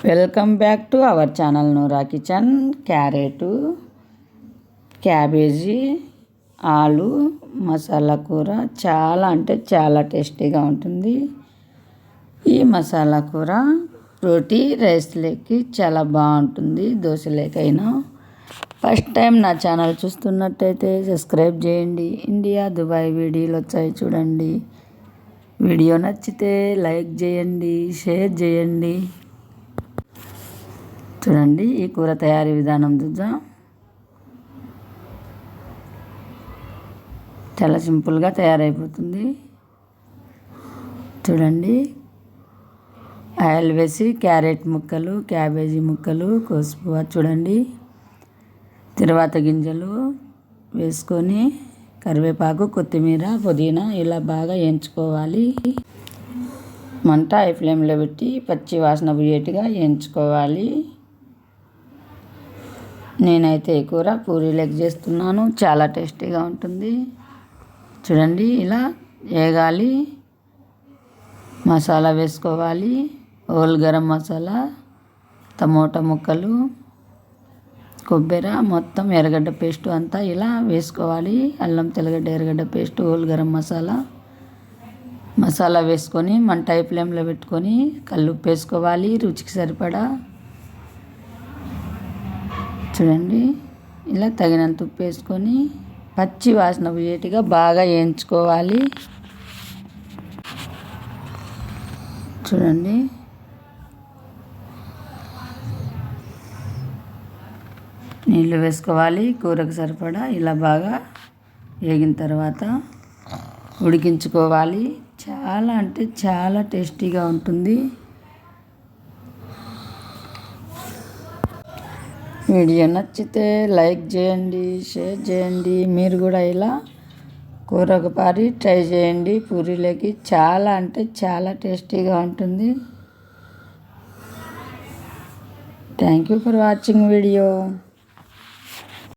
Welcome back to our channel Noora kitchen. Carrot, cabbage, ఆలు మసాలా కూర చాలా అంటే చాలా టేస్టీగా ఉంటుంది. ఈ మసాలా కూర రోటీ రైస్లోకి చాలా బాగుంటుంది, దోశలేకైనా. ఫస్ట్ టైం నా ఛానల్ చూస్తున్నట్టయితే సబ్స్క్రైబ్ చేయండి. ఇండియా దుబాయ్ వీడియోలు వచ్చాయి చూడండి. వీడియో నచ్చితే లైక్ చేయండి, షేర్ చేయండి. చూడండి ఈ కూర తయారీ విధానం చూద్దాం. చాలా సింపుల్గా తయారైపోతుంది. చూడండి, ఆయిల్ వేసి క్యారెట్ ముక్కలు, క్యాబేజీ ముక్కలు కోసుకోవాలి. చూడండి, తర్వాత గింజలు వేసుకొని కరివేపాకు, కొత్తిమీర, పుదీనా ఇలా బాగా వేయించుకోవాలి. మంట హై ఫ్లేమ్లో పెట్టి పచ్చి వాసన పోయేట్టుగా వేయించుకోవాలి. నేనైతే ఈ కూర పూరీలకు చేస్తున్నాను, చాలా టేస్టీగా ఉంటుంది. చూడండి, ఇలా వేగాలి. మసాలా వేసుకోవాలి. హోల్ గరం మసాలా, టమోటా ముక్కలు, కొబ్బరి, మొత్తం ఎర్రగడ్డ పేస్ట్ అంతా ఇలా వేసుకోవాలి. అల్లం తెల్లగడ్డ ఎర్రగడ్డ పేస్ట్, హోల్ గరం మసాలా వేసుకొని మంట హై ఫ్లేమ్లో పెట్టుకొని కల్లుప్పు వేసుకోవాలి రుచికి సరిపడా. చూడండి, ఇలా తగినంత ఉప్పు వేసుకొని పచ్చి వాసన పోయేట్టుగా బాగా వేయించుకోవాలి. చూడండి, నీళ్ళు వేసుకోవాలి కూరకు సరిపడా. ఇలా బాగా వేగిన తర్వాత ఉడికించుకోవాలి. చాలా అంటే చాలా టేస్టీగా ఉంటుంది. వీడియో నచ్చితే లైక్ చేయండి, షేర్ చేయండి. మీరు కూడా ఇలా కూర ఒకసారి ట్రై చేయండి. పూరీలోకి చాలా అంటే చాలా టేస్టీగా ఉంటుంది. Thank you for watching video.